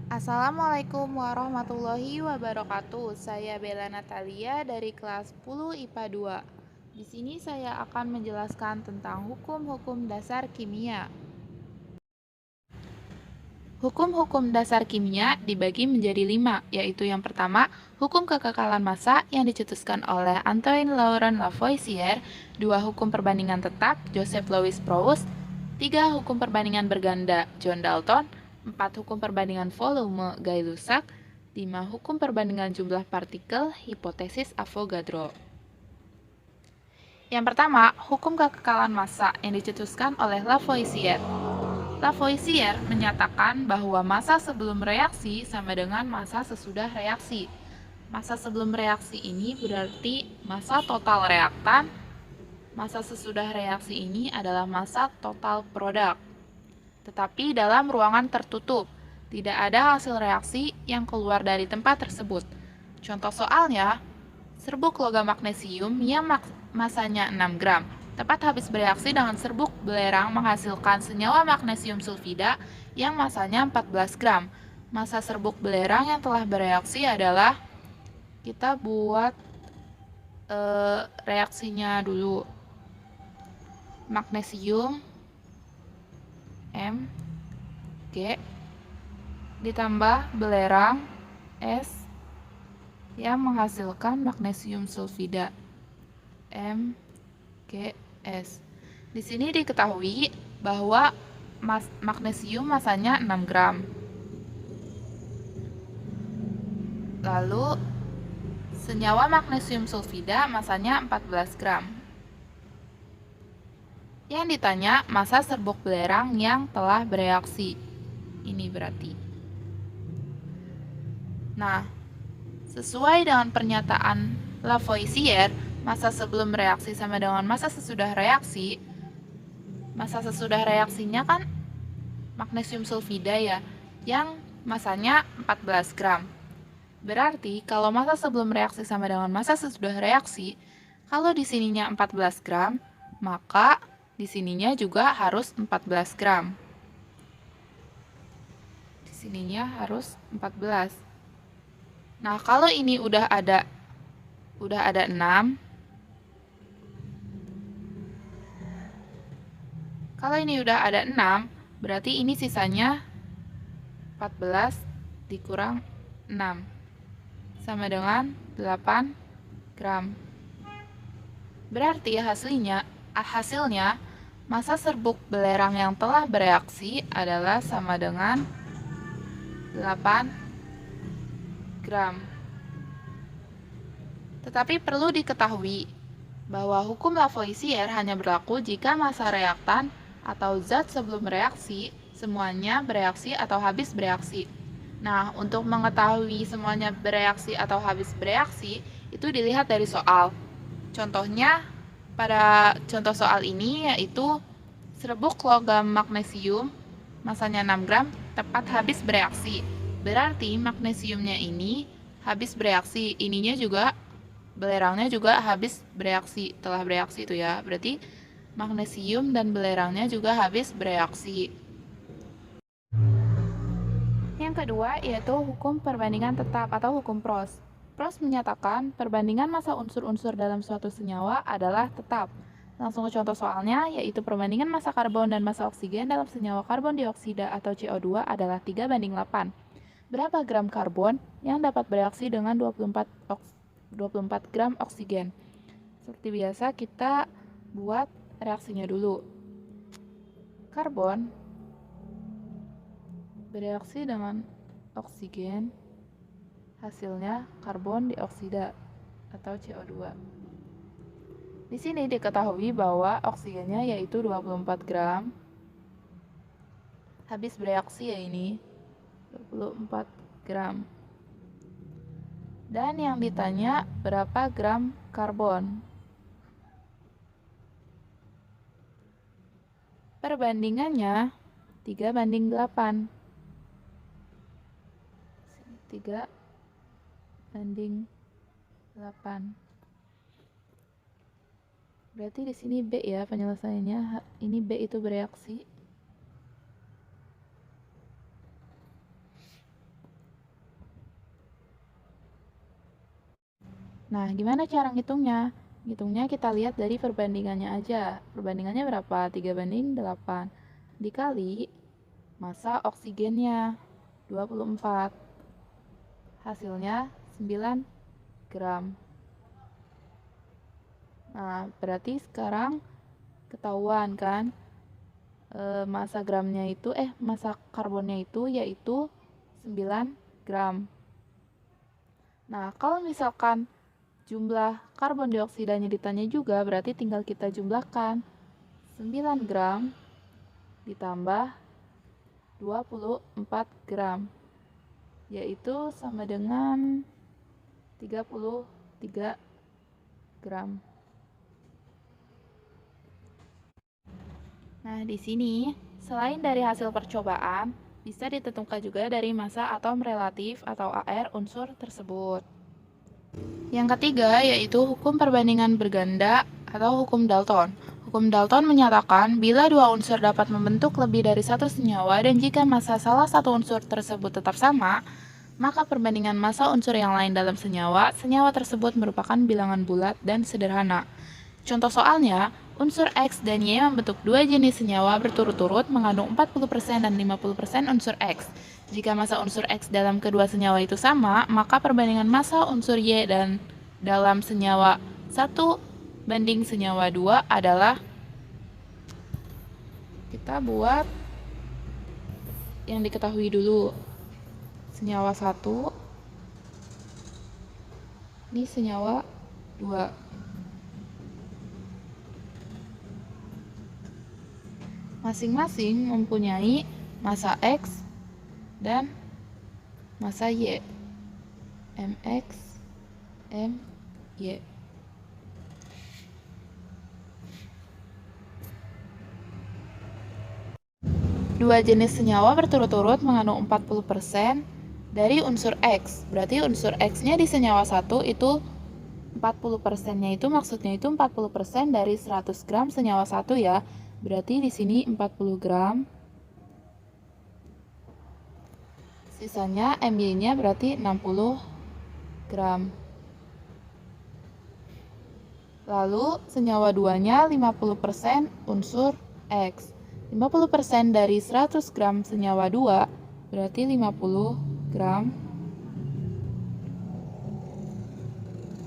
Assalamualaikum warahmatullahi wabarakatuh. Saya Bella Natalia dari kelas 10 IPA 2. Di sini saya akan menjelaskan tentang hukum-hukum dasar kimia. Hukum-hukum dasar kimia dibagi menjadi 5, yaitu yang pertama, hukum kekekalan massa yang dicetuskan oleh Antoine Laurent Lavoisier, 2. Hukum perbandingan tetap Joseph Louis Proust, 3. Hukum perbandingan berganda John Dalton, 4. Hukum perbandingan volume Gay-Lussac, 5. Hukum perbandingan jumlah partikel hipotesis Avogadro. Yang pertama, hukum kekekalan massa yang dicetuskan oleh Lavoisier. Lavoisier menyatakan bahwa massa sebelum reaksi sama dengan massa sesudah reaksi. Massa sebelum reaksi ini berarti massa total reaktan. Massa sesudah reaksi ini adalah massa total produk. Tetapi dalam ruangan tertutup, tidak ada hasil reaksi yang keluar dari tempat tersebut. Contoh soalnya, serbuk logam magnesium yang masanya 6 gram tepat habis bereaksi dengan serbuk belerang menghasilkan senyawa magnesium sulfida yang masanya 14 gram. Massa serbuk belerang yang telah bereaksi adalah, kita buat reaksinya dulu. Magnesium M G ditambah belerang S yang menghasilkan magnesium sulfida MgS. Di sini diketahui bahwa magnesium masanya 6 gram. Lalu senyawa magnesium sulfida masanya 14 gram. Yang ditanya massa serbuk belerang yang telah bereaksi. Ini berarti. Nah, sesuai dengan pernyataan Lavoisier, massa sebelum reaksi sama dengan massa sesudah reaksi. Massa sesudah reaksinya kan magnesium sulfida ya, yang masanya 14 gram. Berarti kalau massa sebelum reaksi sama dengan massa sesudah reaksi, kalau di sininya 14 gram, maka di sininya juga harus 14 gram. Di sininya harus 14. Nah, kalau ini udah ada 6. Kalau ini udah ada 6, berarti ini sisanya 14 dikurang 6 sama dengan 8 gram. Berarti hasilnya massa serbuk belerang yang telah bereaksi adalah sama dengan 8 gram. Tetapi perlu diketahui bahwa hukum Lavoisier hanya berlaku jika massa reaktan atau zat sebelum reaksi semuanya bereaksi atau habis bereaksi. Nah, untuk mengetahui semuanya bereaksi atau habis bereaksi, itu dilihat dari soal. Contohnya, pada contoh soal ini yaitu serbuk logam magnesium masanya 6 gram tepat habis bereaksi. Berarti magnesiumnya ini habis bereaksi, ininya juga, belerangnya juga habis bereaksi, telah bereaksi itu ya. Berarti magnesium dan belerangnya juga habis bereaksi. Yang kedua yaitu hukum perbandingan tetap atau hukum Proust. Proust menyatakan perbandingan massa unsur-unsur dalam suatu senyawa adalah tetap. Langsung ke contoh soalnya, yaitu perbandingan massa karbon dan massa oksigen dalam senyawa karbon dioksida atau CO2 adalah 3:8. Berapa gram karbon yang dapat bereaksi dengan 24 gram oksigen? Seperti biasa, kita buat reaksinya dulu. Karbon bereaksi dengan oksigen, hasilnya karbon dioksida atau CO2. Di sini diketahui bahwa oksigennya yaitu 24 gram. Habis bereaksi ya ini, 24 gram. Dan yang ditanya berapa gram karbon? Perbandingannya 3:8. 3:8. Berarti di sini B ya penyelesaiannya. Ini B itu bereaksi. Nah, gimana cara ngitungnya? Ngitungnya kita lihat dari perbandingannya aja. Perbandingannya berapa? 3:8. Dikali massa oksigennya 24. Hasilnya 9 gram. Nah, berarti sekarang ketahuan kan massa karbonnya itu yaitu 9 gram. Nah, kalau misalkan jumlah karbon dioksidanya ditanya juga, berarti tinggal kita jumlahkan 9 gram ditambah 24 gram, yaitu sama dengan 33 gram. Nah, di sini, selain dari hasil percobaan, bisa ditentukan juga dari massa atom relatif atau AR unsur tersebut. Yang ketiga yaitu hukum perbandingan berganda atau hukum Dalton. Hukum Dalton menyatakan bila dua unsur dapat membentuk lebih dari satu senyawa dan jika massa salah satu unsur tersebut tetap sama, maka perbandingan massa unsur yang lain dalam senyawa tersebut merupakan bilangan bulat dan sederhana. Contoh soalnya, unsur X dan Y membentuk dua jenis senyawa berturut-turut mengandung 40% dan 50% unsur X. Jika massa unsur X dalam kedua senyawa itu sama, maka perbandingan massa unsur Y dan dalam senyawa 1 banding senyawa 2 adalah, kita buat yang diketahui dulu. Senyawa 1, ini senyawa 2. Masing-masing mempunyai massa X dan massa Y. Mx, My. Dua jenis senyawa berturut-turut mengandung 40% dari unsur X. Berarti unsur X-nya di senyawa 1 itu 40%-nya itu maksudnya itu 40% dari 100 gram senyawa 1 ya. Berarti di sini 40 gram. Sisanya My-nya berarti 60 gram. Lalu senyawa 2-nya 50% unsur X. 50% dari 100 gram senyawa 2 berarti 50 gram.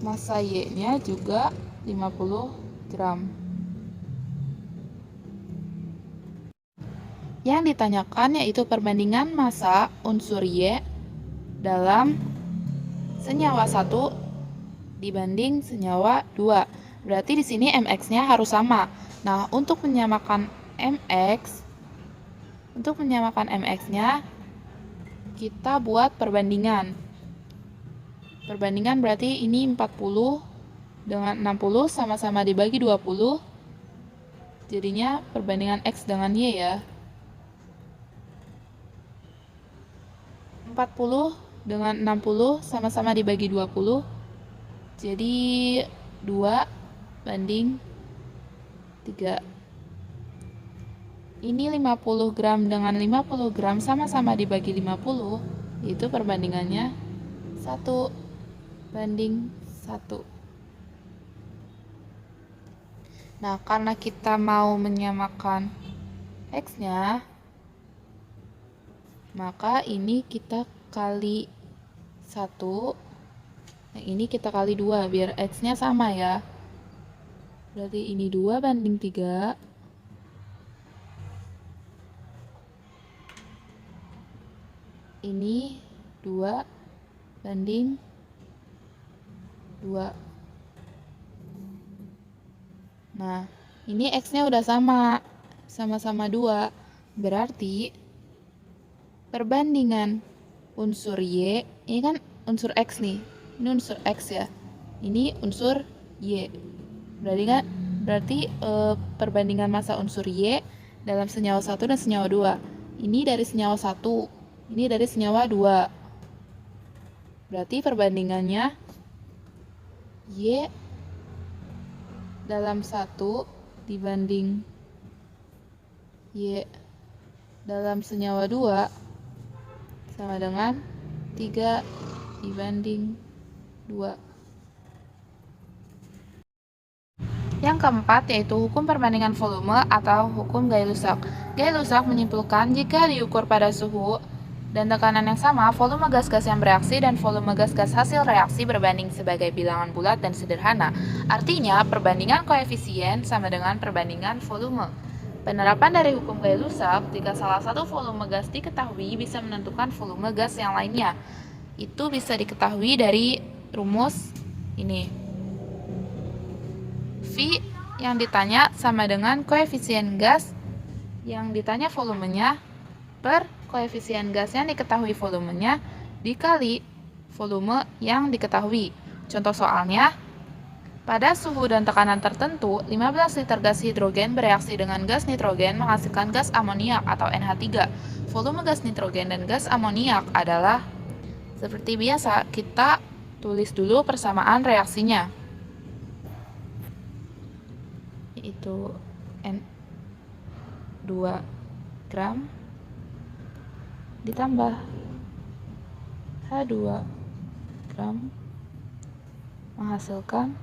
Massa Y-nya juga 50 gram. Yang ditanyakan yaitu perbandingan massa unsur Y dalam senyawa 1 dibanding senyawa 2. Berarti di sini Mx-nya harus sama. Nah, untuk menyamakan Mx-nya kita buat perbandingan. Perbandingan berarti ini 40 dengan 60 sama-sama dibagi 20. Jadinya perbandingan X dengan Y ya. 40 dengan 60 sama-sama dibagi 20. Jadi 2 banding 3. Ini 50 gram dengan 50 gram sama-sama dibagi 50. Itu perbandingannya 1 banding 1. Nah, karena kita mau menyamakan X-nya, maka ini kita kali 1, yang ini kita kali 2 biar X-nya sama ya. Berarti ini 2 banding 3. Ini 2 banding 2. Nah, ini X-nya udah sama-sama 2. Berarti perbandingan unsur Y, ini kan unsur X nih. Ini unsur X ya. Ini unsur Y. Berarti perbandingan massa unsur Y dalam senyawa 1 dan senyawa 2. Ini dari senyawa 1, ini dari senyawa 2. Berarti perbandingannya Y dalam 1 dibanding Y dalam senyawa 2 sama dengan 3 dibanding 2. Yang keempat yaitu hukum perbandingan volume atau hukum Gay-Lussac. Gay-Lussac menyimpulkan jika diukur pada suhu dan tekanan yang sama, volume gas-gas yang bereaksi dan volume gas-gas hasil reaksi berbanding sebagai bilangan bulat dan sederhana. Artinya, perbandingan koefisien sama dengan perbandingan volume. Penerapan dari hukum Gay-Lussac, jika salah satu volume gas diketahui bisa menentukan volume gas yang lainnya. Itu bisa diketahui dari rumus ini. V yang ditanya sama dengan koefisien gas yang ditanya volumenya per koefisien gas yang diketahui volumenya dikali volume yang diketahui. Contoh soalnya, pada suhu dan tekanan tertentu, 15 liter gas hidrogen bereaksi dengan gas nitrogen menghasilkan gas amoniak atau NH3. Volume gas nitrogen dan gas amoniak adalah seperti biasa, kita tulis dulu persamaan reaksinya. Yaitu N2 gram ditambah H2 gram menghasilkan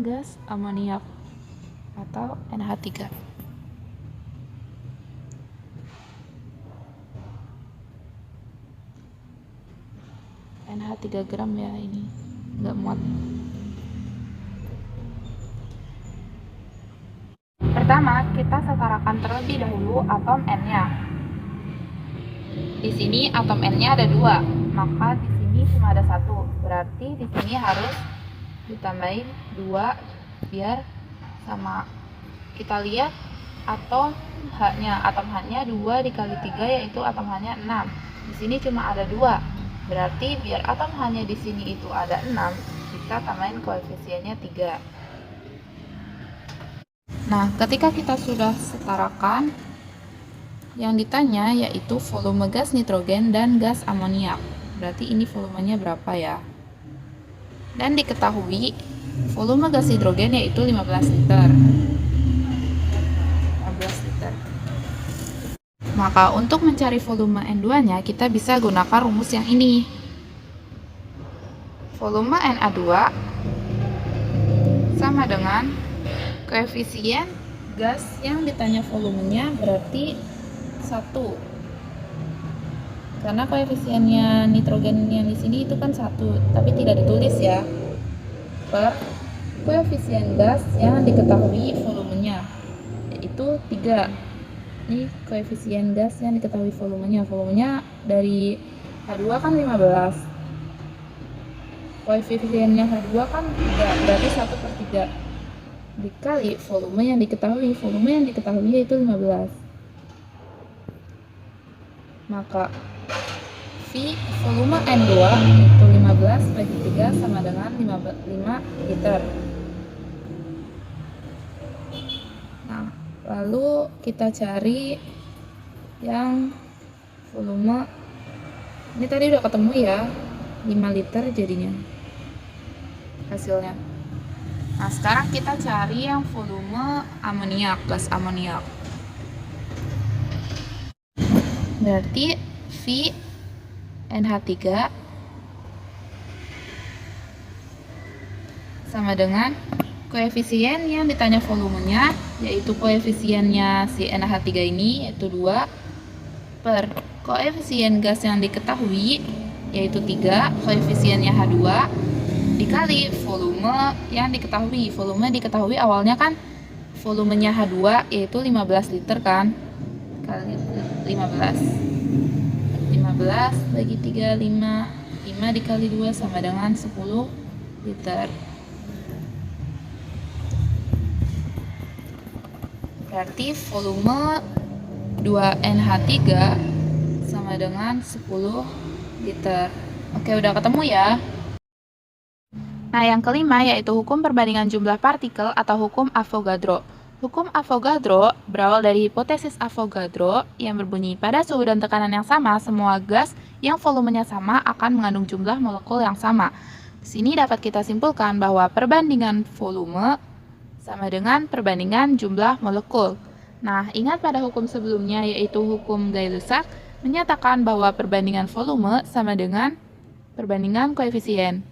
gas amoniak atau NH3. NH3 gram ya, ini nggak muat. Pertama, kita setarakan terlebih dahulu atom N-nya. Di sini atom N-nya ada 2, maka di sini cuma ada 1. Berarti di sini harus ditambahin 2 biar sama. Kita lihat atom H-nya. Atom H-nya 2 dikali 3 yaitu atom H-nya 6. Di sini cuma ada 2. Berarti biar atom H-nya di sini itu ada 6, kita tambahin koefisiennya 3. Nah, ketika kita sudah setarakan, yang ditanya yaitu volume gas nitrogen dan gas amoniak. Berarti ini volumenya berapa ya? Dan diketahui volume gas hidrogen yaitu 15 liter. 15 liter. Maka untuk mencari volume N2-nya, kita bisa gunakan rumus yang ini. Volume Na2 sama dengan koefisien gas yang ditanya volumenya berarti 1. Karena koefisiennya nitrogen yang di sini itu kan 1, tapi tidak ditulis ya. Per koefisien gas yang diketahui volumenya yaitu 3. Ini koefisien gas yang diketahui volumenya. Volumenya dari H2 kan 15. Koefisiennya H2 kan 3, berarti 1/3. Dikali volume yang diketahui. Volume yang diketahui yaitu 15. Maka V volume N2 itu 15/3 sama dengan 5 liter. Nah, lalu kita cari yang volume. Ini tadi udah ketemu ya, 5 liter jadinya hasilnya. Nah, sekarang kita cari yang volume amoniak, gas amoniak. Berarti V NH3 sama dengan koefisien yang ditanya volumenya, yaitu koefisiennya si NH3 ini, yaitu 2, per koefisien gas yang diketahui, yaitu 3, koefisiennya H2, dikali volume yang diketahui. Volume diketahui awalnya kan volumenya H2 yaitu 15 liter kan, kali 15 bagi 3, 5 dikali 2 sama dengan 10 liter. Berarti volume 2NH3 sama dengan 10 liter. Oke, udah ketemu ya. Nah, yang kelima yaitu hukum perbandingan jumlah partikel atau hukum Avogadro. Hukum Avogadro berawal dari hipotesis Avogadro yang berbunyi pada suhu dan tekanan yang sama, semua gas yang volumenya sama akan mengandung jumlah molekul yang sama. Di sini dapat kita simpulkan bahwa perbandingan volume sama dengan perbandingan jumlah molekul. Nah, ingat pada hukum sebelumnya yaitu hukum Gay-Lussac menyatakan bahwa perbandingan volume sama dengan perbandingan koefisien.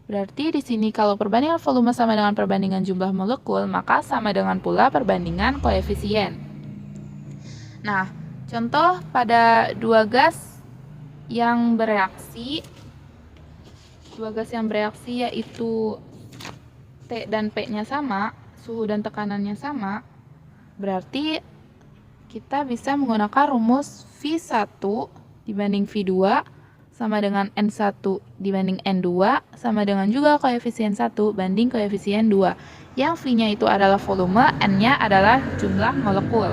Berarti di sini kalau perbandingan volume sama dengan perbandingan jumlah molekul, maka sama dengan pula perbandingan koefisien. Nah, contoh pada dua gas yang bereaksi yaitu T dan P-nya sama, suhu dan tekanannya sama, berarti kita bisa menggunakan rumus V1 dibanding V2 sama dengan N1 dibanding N2 sama dengan juga koefisien 1 banding koefisien 2. Yang V-nya itu adalah volume, N-nya adalah jumlah molekul.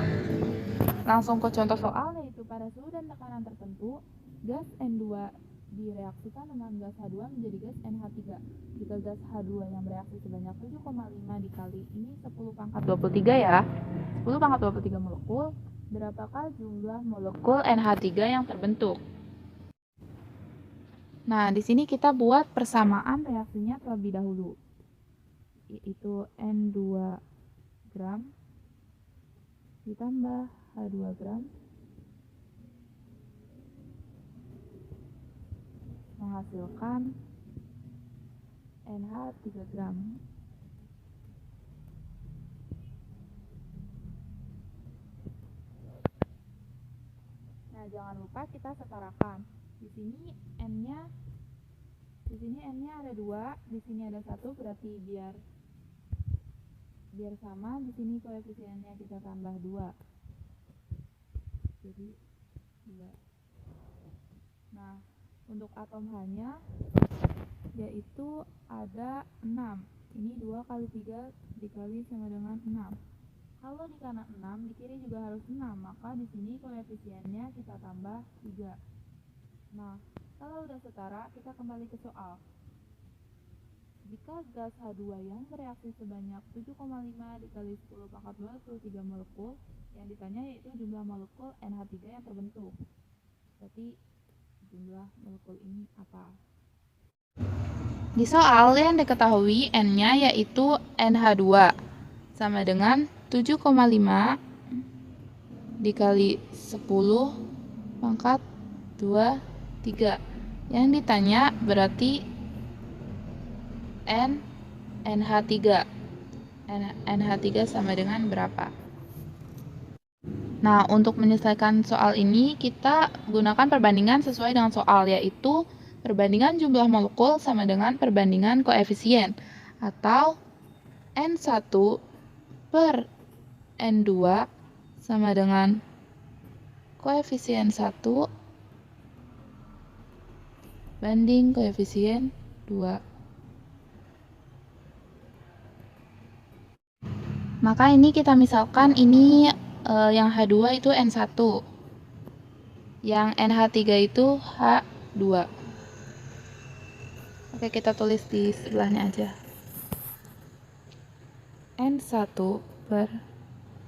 Langsung ke contoh soal, yaitu pada suhu dan tekanan tertentu, gas N2 direaksikan dengan gas H2 menjadi gas NH3. Jika gas H2 yang bereaksi sebanyak 7,5 dikali ini 10 pangkat 23 ya, 10 pangkat 23 molekul, berapakah jumlah molekul NH3 yang terbentuk? Nah, di sini kita buat persamaan reaksinya terlebih dahulu, yaitu N2 gram ditambah H2 gram menghasilkan NH 3 gram. Nah, jangan lupa kita setarakan. Di sini N-nya ada 2, di sini ada 1, berarti biar sama, di sini koefisiennya kita tambah 2. Jadi 2. Nah, untuk atom H-nya yaitu ada 6. Ini 2 kali 3 dikali sama dengan 6. Kalau di kanan 6, di kiri juga harus 6, maka di sini koefisiennya kita tambah 3. Nah, kalau udah setara, kita kembali ke soal. Jika gas H2 yang bereaksi sebanyak 7,5 dikali 10 pangkat 23 molekul, yang ditanya yaitu jumlah molekul NH3 yang terbentuk. Berarti jumlah molekul ini apa? Di soal yang diketahui N-nya yaitu NH2 sama dengan 7,5 dikali 10 pangkat 23. Yang ditanya berarti NH3. NH3 sama dengan berapa? Nah, untuk menyelesaikan soal ini kita gunakan perbandingan sesuai dengan soal, yaitu perbandingan jumlah molekul sama dengan perbandingan koefisien, atau N1 per N2 sama dengan koefisien 1 banding koefisien 2. Maka ini kita misalkan ini yang H2 itu N1, yang NH3 itu H2. Oke, kita tulis di sebelahnya aja. N1 per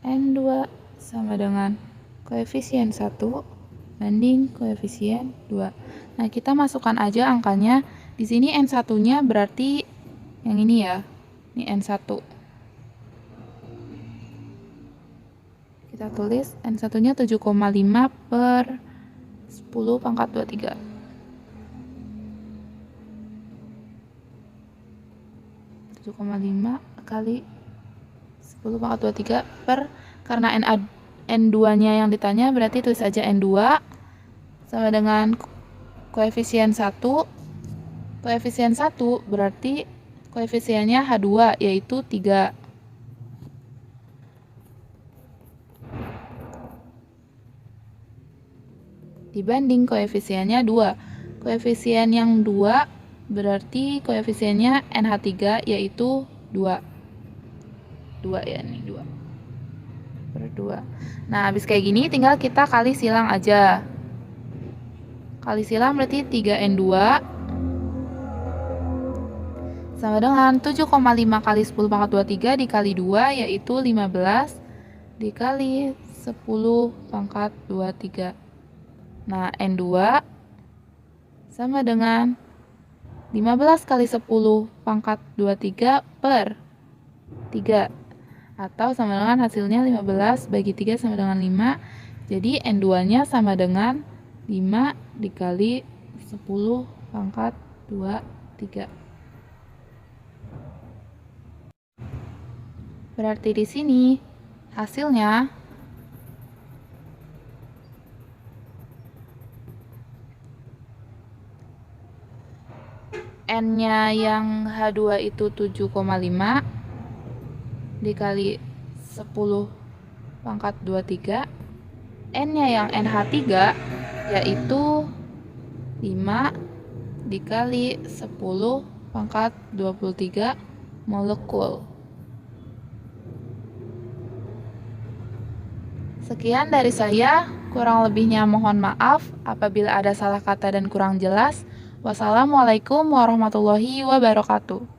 N2 sama dengan koefisien 1 banding koefisien 2. Nah, kita masukkan aja angkanya. Di sini N1-nya berarti yang ini ya. Ini N1. Kita tulis N1-nya 7,5 per 10 pangkat 23. 7,5 kali 10 pangkat 23 per, karena N2-nya yang ditanya berarti tulis aja N2 sama dengan koefisien 1. Koefisien 1 berarti koefisiennya H2 yaitu 3. Dibanding koefisiennya 2. Koefisien yang 2 berarti koefisiennya NH3 yaitu 2. 2 ya, nih 2 per 2. Nah, habis kayak gini tinggal kita kali silang aja. Kali silang berarti 3N2 sama dengan 7,5 kali 10 pangkat 23 dikali 2 yaitu 15 dikali 10 pangkat 23. Nah, N2 sama dengan 15 kali 10 pangkat 23 per 3. Atau sama dengan hasilnya 15 bagi 3 sama dengan 5. Jadi N2-nya sama dengan 5 dikali 10 pangkat 23. Berarti di sini hasilnya N-nya yang H2 itu 7,5 dikali 10 pangkat 23. N-nya yang NH3 yaitu 5 dikali 10 pangkat 23 molekul. Sekian dari saya, kurang lebihnya mohon maaf apabila ada salah kata dan kurang jelas. Wassalamualaikum warahmatullahi wabarakatuh.